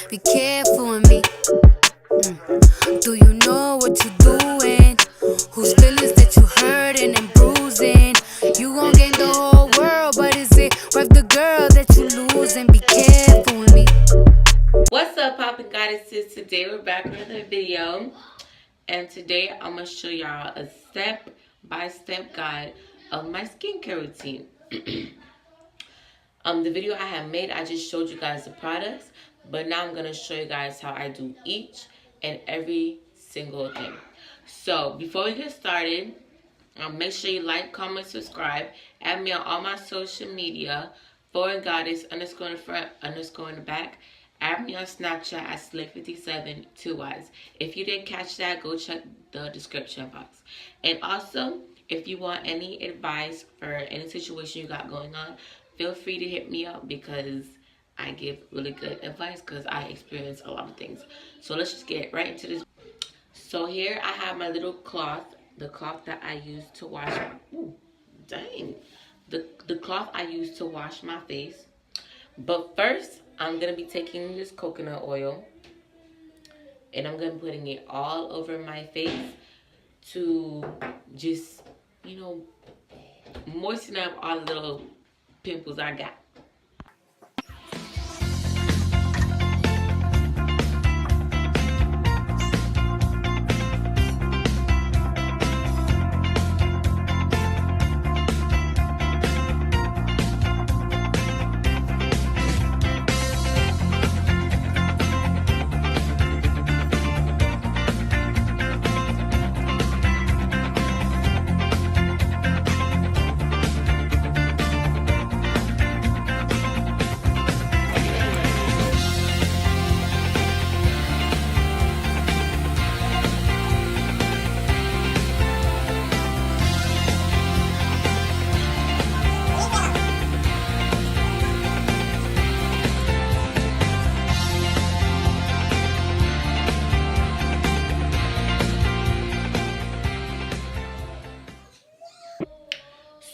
Be careful with me. Do you know what you're doing? Whose feelings that you hurting and bruising? You gon' gain the whole world, but is it worth the girl that you losing? Be careful with me. What's up, poppin' goddesses? Today we're back with another video, and today I'm gonna show y'all a step-by-step guide of my skincare routine. The video I have made, I just showed you guys the products, but now I'm gonna show you guys how I do each and every single thing. So before we get started, make sure you like, comment, subscribe. Add me on all my social media, Foreigngoddess _ in the front _ in the back. Add me on Snapchat at Slick57 2 Y's. If you didn't catch that, go check the description box. And also, if you want any advice for any situation you got going on, feel free to hit me up because I give really good advice because I experience a lot of things. So let's just get right into this. So here I have my little cloth, the cloth that I use to wash the cloth I use to wash my face. But first, I'm going to be taking this coconut oil and I'm going to be putting it all over my face to just, moisten up all the little pimples I got.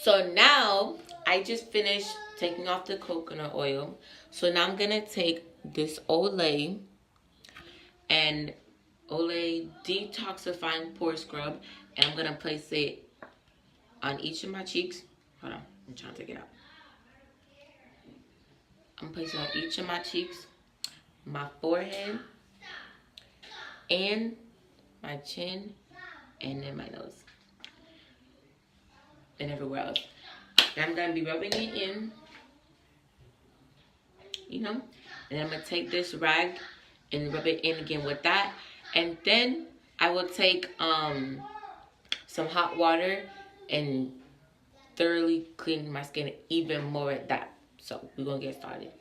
So now I just finished taking off the coconut oil. So now I'm gonna take this Olay and Olay detoxifying pore scrub, and I'm gonna place it on each of my cheeks. Hold on, I'm trying to take it out. I'm placing it on each of my cheeks, my forehead, and my chin, and then my nose, and everywhere else. And I'm gonna be rubbing it in, and then I'm gonna take this rag and rub it in again with that. And then I will take some hot water and thoroughly clean my skin even more at that. So we're gonna get started.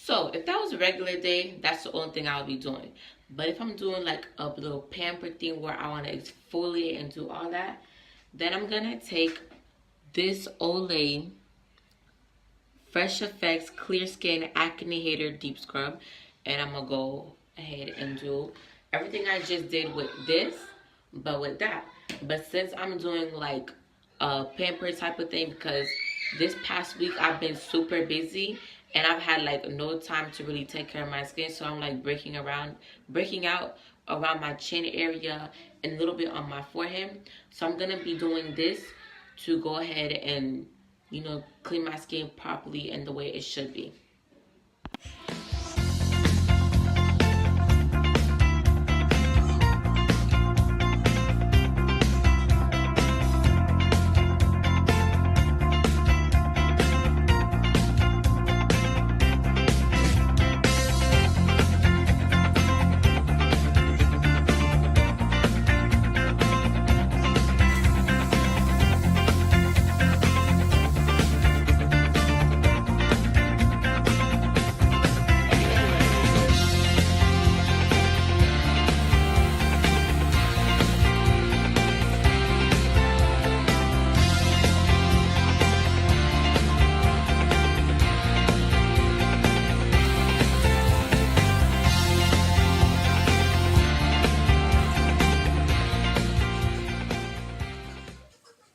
So if that was a regular day, that's the only thing I'll be doing. But if I'm doing like a little pamper thing where I want to exfoliate and do all that, then I'm gonna take this Olay Fresh Effects Clear Skin Acne Hater Deep Scrub, and I'm gonna go ahead and do everything I just did with this, but with that. But since I'm doing like a pamper type of thing, because this past week I've been super busy and I've had like no time to really take care of my skin, so I'm like breaking out around my chin area and a little bit on my forehead. So I'm gonna be doing this to go ahead and, you know, clean my skin properly and the way it should be.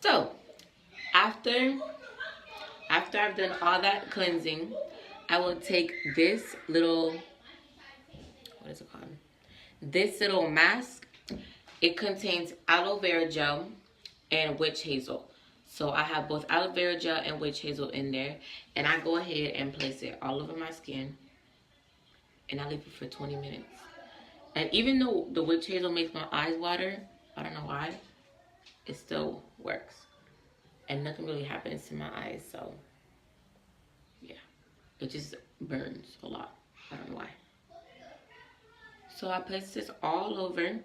So after I've done all that cleansing, I will take this little, what is it called? This little mask. It contains aloe vera gel and witch hazel. So I have both aloe vera gel and witch hazel in there. And I go ahead and place it all over my skin. And I leave it for 20 minutes. And even though the witch hazel makes my eyes water, I don't know why, it still works. And nothing really happens to my eyes, so yeah. It just burns a lot. I don't know why. So I place this all over,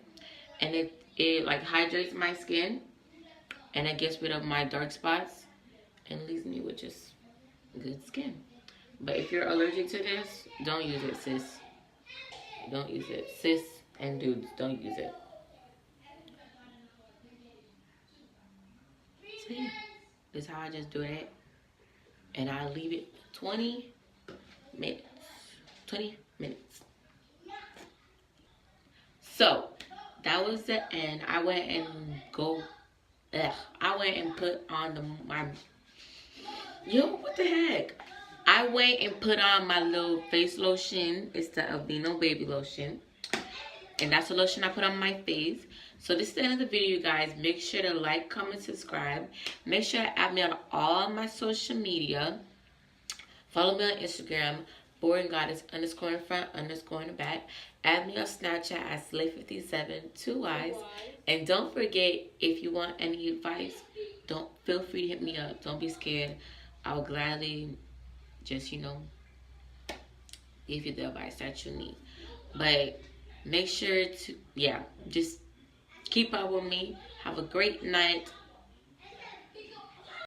and it like hydrates my skin, and it gets rid of my dark spots and leaves me with just good skin. But if you're allergic to this, don't use it, sis. Don't use it. Sis and dudes, don't use it. So yeah, this is how I just do it. And I leave it 20 minutes. 20 minutes. So that was the end. I went and put on what the heck? I went and put on my little face lotion. It's the Aveeno baby lotion. And that's the lotion I put on my face. So this is the end of the video, you guys. Make sure to like, comment, subscribe. Make sure to add me on all my social media. Follow me on Instagram, Foreigngoddess _ in front _ in the back. Add me on Snapchat at Slay57, 2 Y's. And don't forget, if you want any advice, feel free to hit me up. Don't be scared. I'll gladly just, you know, give you the advice that you need. But make sure to, just keep up with me. Have a great night.